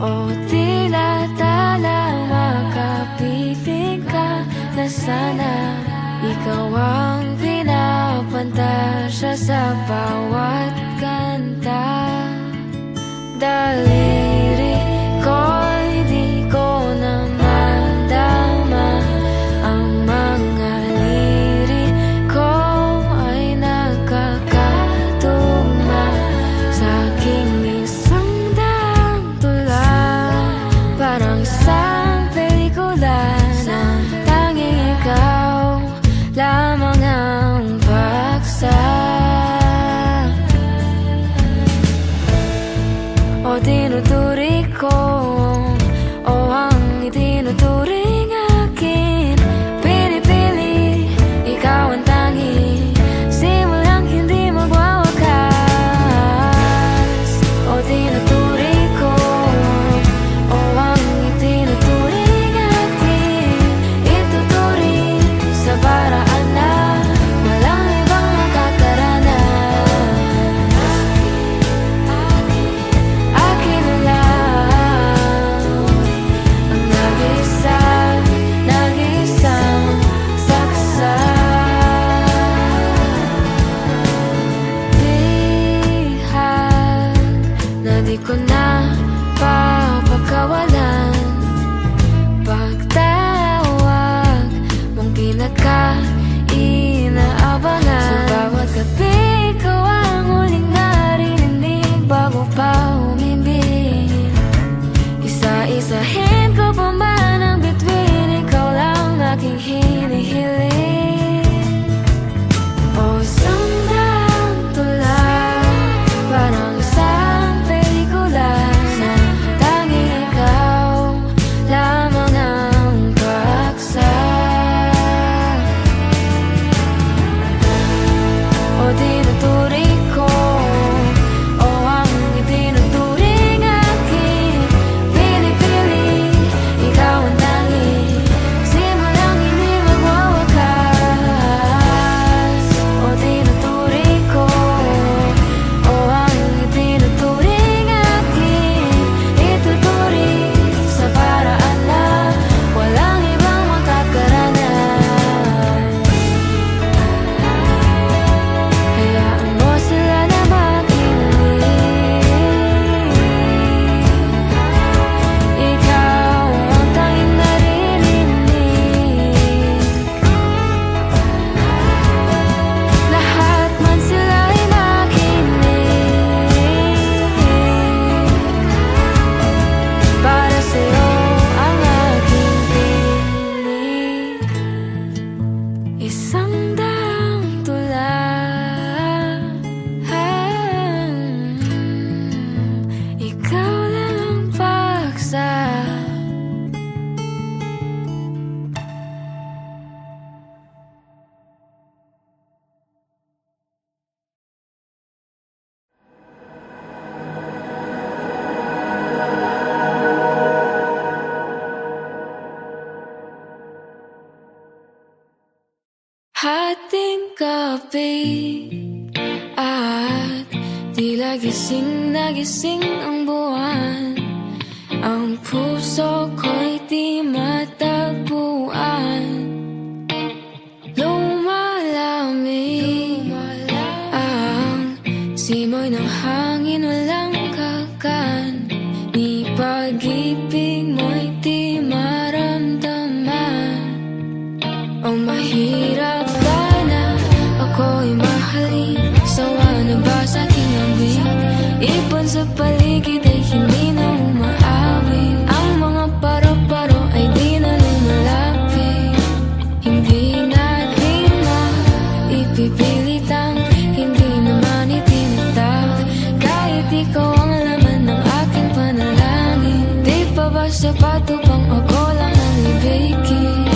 O tila tala makapiling ka na sana ikaw ang pinapantasya sa bawat kanta. Daliri ko'y di ko na madama, ang mga liriko ay nakakatuma sa aking isang daang tula. Parang isang pelikula na tanging ikaw lamang ang paksa. O tinuturi ko, o ang itinuturing akin, pili-pili, ikaw ang tangi, simulang hindi magwawakas. O tinuturi ko, o ang itinuturing akin, ituturing sa paraan na walang ibang makakaranas. Akin na lang ang nag-isang saksa. Bihag na di ko na papakawalan, pagtawag mong pinaka-inaabangan. Sa bawat gabi ikaw ang huling narinig bago pa umibig. Isa-isahin ko pa man ang bituin, ikaw lang aking hinihiling. O isang daang tula, parang isang pelikula na tanging ikaw lamang ang paksa. O tinuturi ko, o ang itinuturing akin, pili-pili, ikaw ang tangi, simulang hindi magwawakas. O tinuturi ko, o ang itinuturing akin, ituturing sa paraan na walang ibang makakaranas. Hayaan mo sila na makinig, ikaw ang tanging naririnig. Lahat man sila ay makinig, para sa'yo ang aking tinig. Isang daang tula, ikaw lang ang paksa. Hating gabi at tila gising na gising ang buwan, ang puso ko'y di matagpuan. Lumalamig ang simoy ng hangin, walang kakan, ni pag-ibig mo'y di maramdaman. O mahirap ba na ako'y mahalin? Sawa na ba sa aking ambing? Ibon sa paligid ay hindi na umaawit, ang mga paro-paro ay di na lumalapit. Hindi natin maipipilit ang hindi naman itinatag, kahit ikaw ang laman ng aking panalangin. Di pa ba sapat upang ako lang ang ibigin?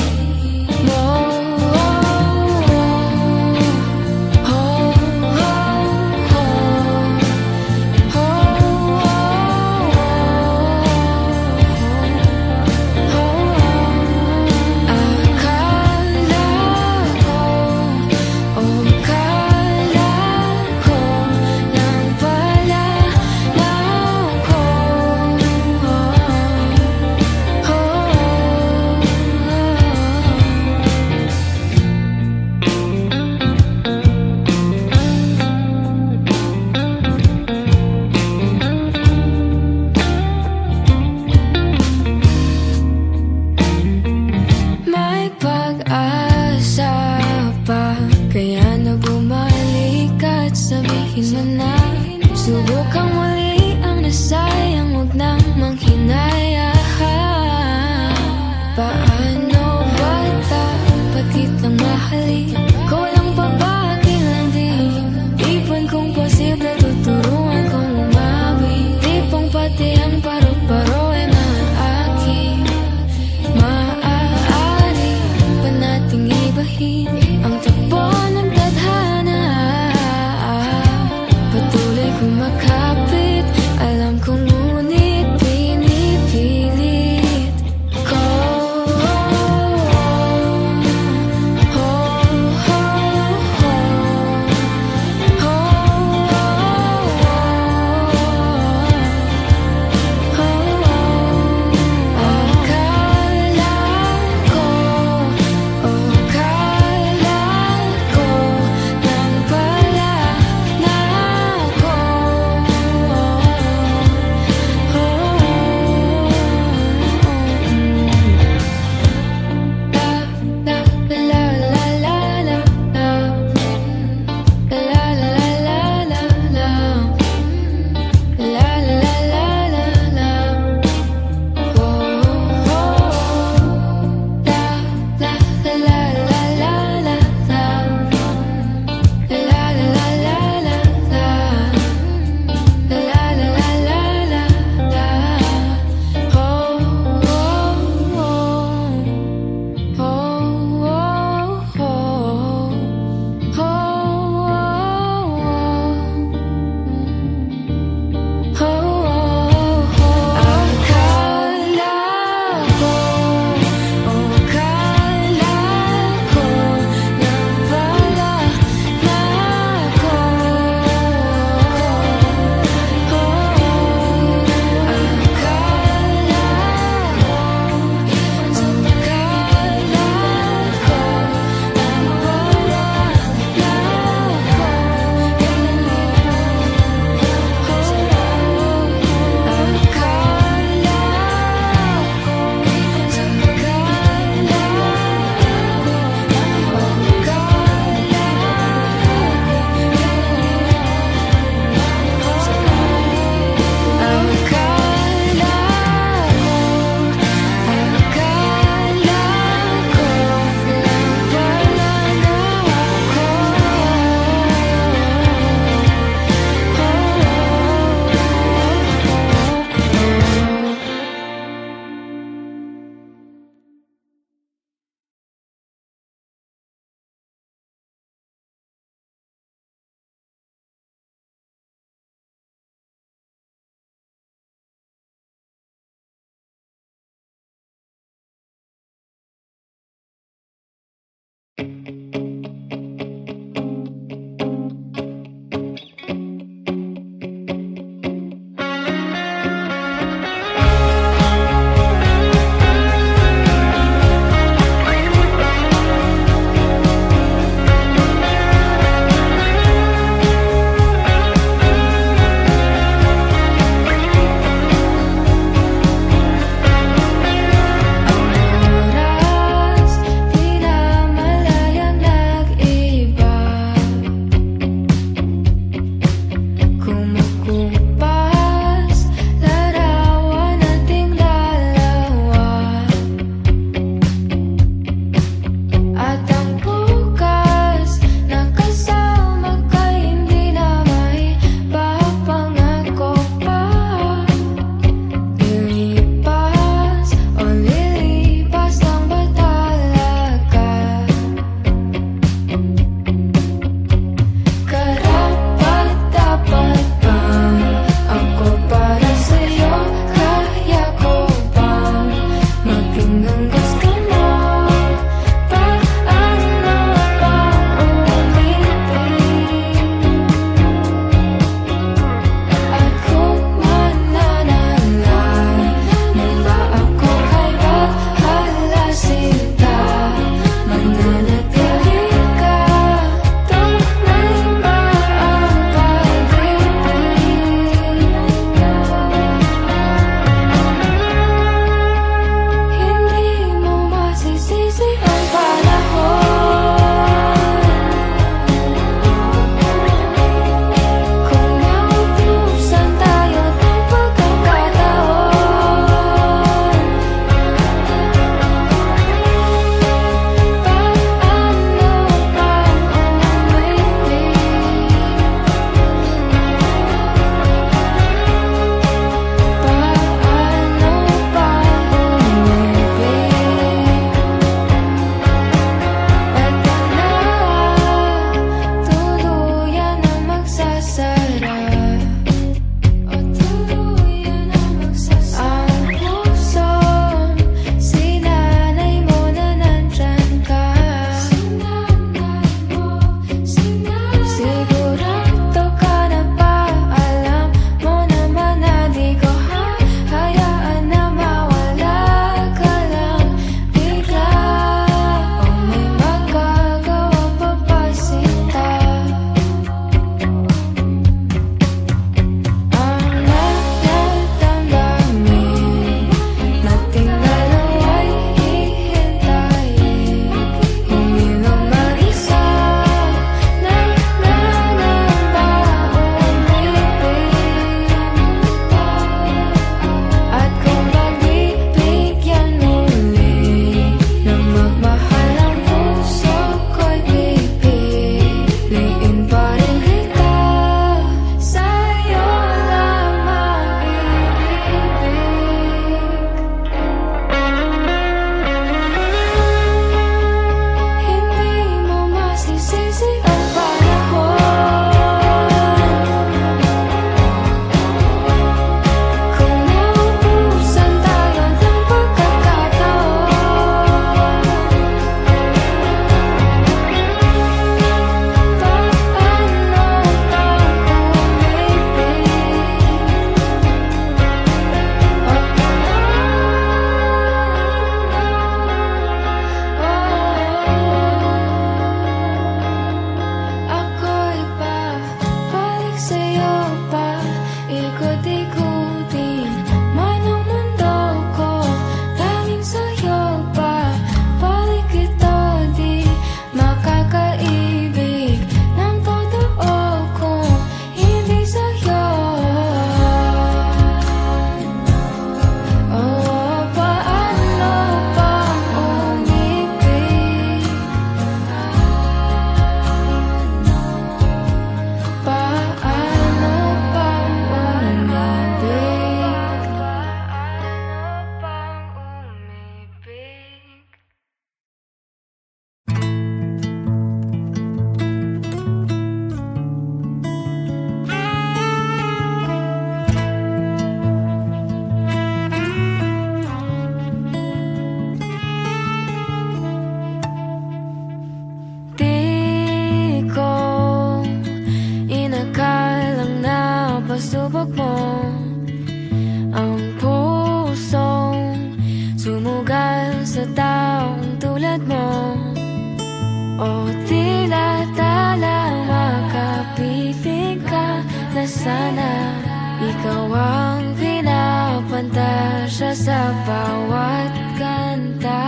sana ikaw ang pinapantasya sa bawat kanta.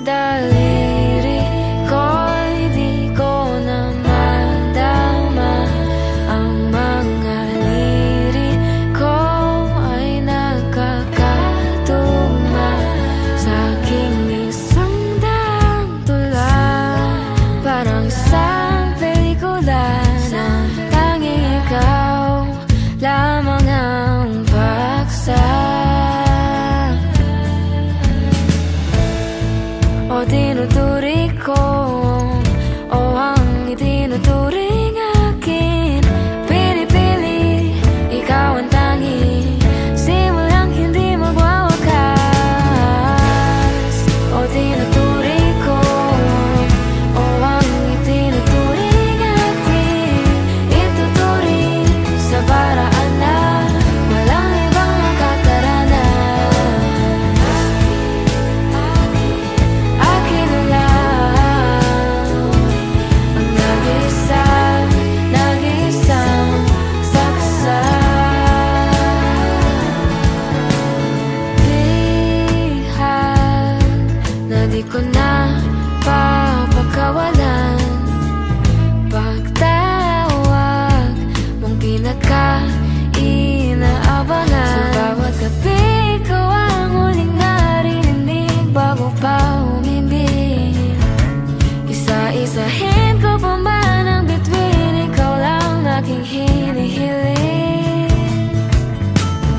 Daliri ko'y di ko na madama, ang mga liriko ay nakakatuma sa aking isang daang tula. Parang isang pelikula na tanging ikaw lamang ang paksa. O tinuturi ko, o ang itinuturing akin, pili-pili, ikaw ang tangi, simulang hindi magwawakas. O tinuturi ko, o ang itinuturing akin, ituturing sa paraan na walang ibang makakaranas. Akin na lang ang nag-isang saksa. Lihag na di ko na papakawalan, pagtawag mong pinaka-inaabangan. Sa bawat gabi ikaw ang huling narinig bago pa umimbing. Isa-isahin ko pa man ang bituin, ikaw lang aking hinihiling.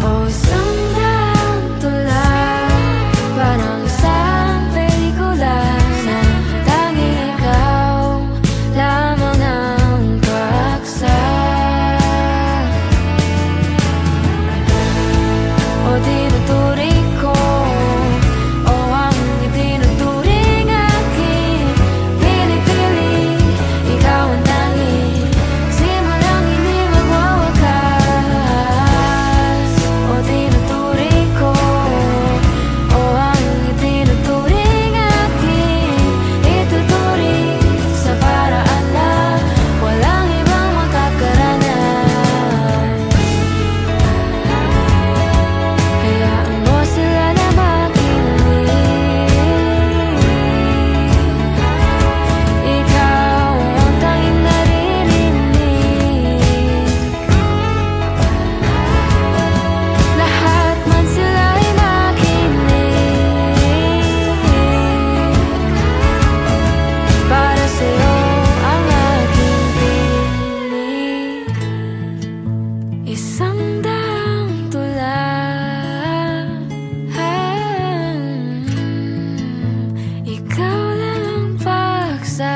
O isang daang tula, parang isang pelikula na tanging ikaw lamang ang paksa. O tinuturi ko, o ang itinuturing akin, pili-pili, ikaw ang tangi, simulang hindi magwawakas. O tinuturi ko, o ang itinuturing akin, ituturing sa paraan na walang ibang makakaranas. Hayaan mo sila na makinig, ikaw ang tanging naririnig. Lahat man sila ay makinig, para sa'yo ang aking piling. Isang daang tula, ikaw lang ang paksa.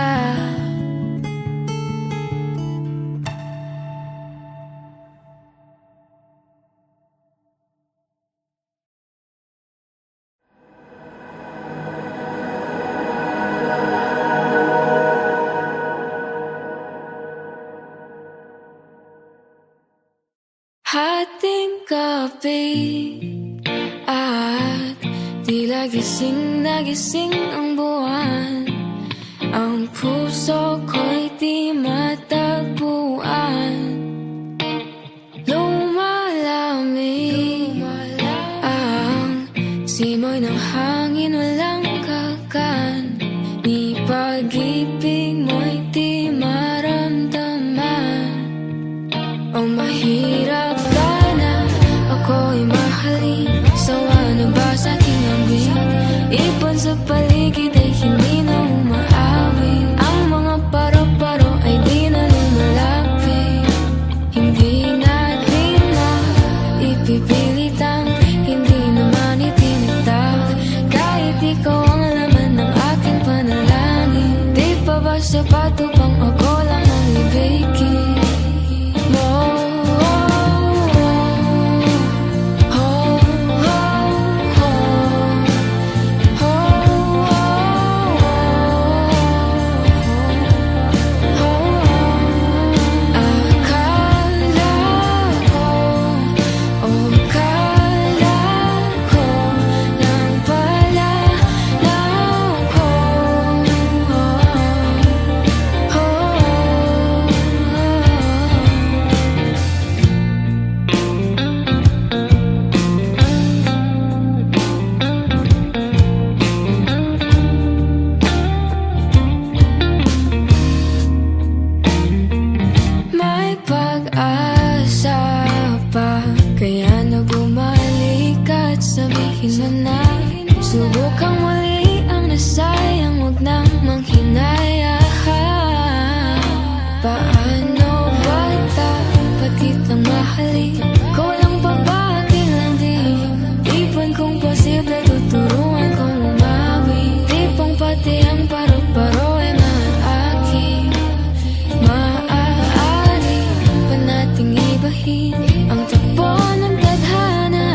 Hating gabi at tila gising na gising ang buwan, ang puso ko'y di matagpuan. Lumalamig ang simoy ng hangin, walang kakan, ni pag-ibig mo'y di maramdaman. O mahirap ka na ako'y mahalin, sawa na ba sa aking ambing? Ipon sa paligid ay hindi na umaawit, ang mga paro-paro ay di na lumalapit. Hindi natin na ipipilit ang hindi naman itinatag, kahit ikaw ang laman ng aking panalangin. Di pa ba sapat upang ako lang ang ibigin mo? Akala ko sabihin mo na subukang muli ang nasayang, huwag nang manghinaya. Paano ba dapat kitang mahalin? Kulang pa ba kailang di-ipon kung posible tuturuan kong umawi? Tipong pati ang paro-paro ay maaari pa nating ibahin ang takbo ng tadhana.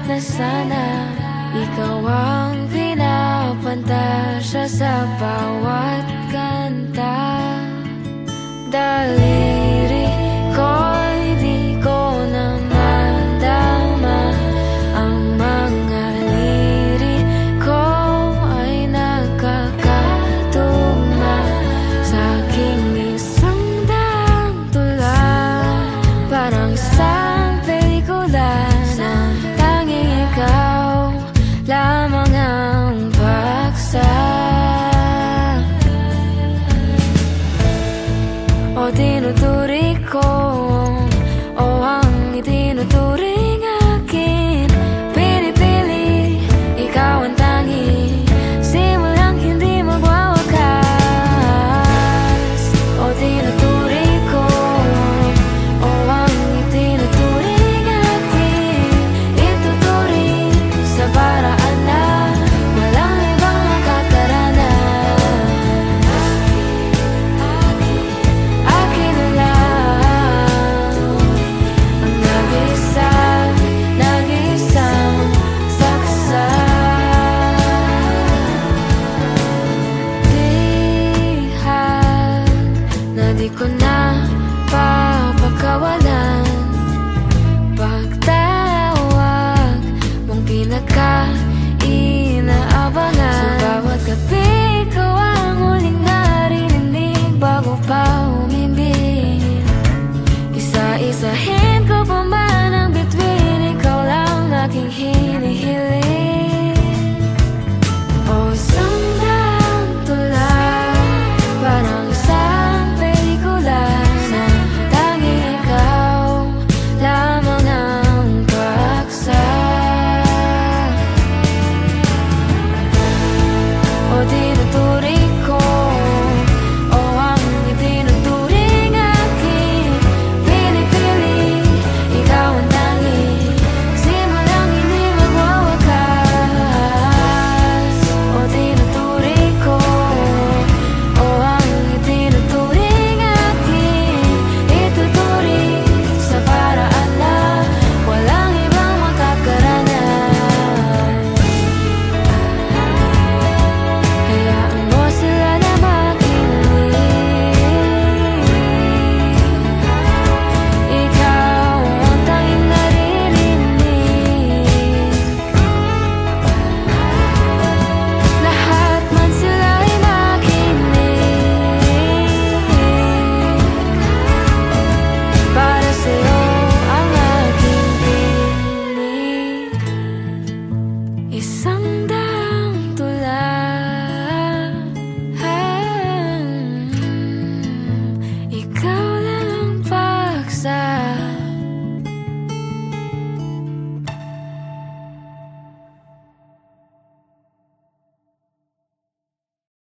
na sana ikaw ang pinapantasya sa bawat kanta. Dali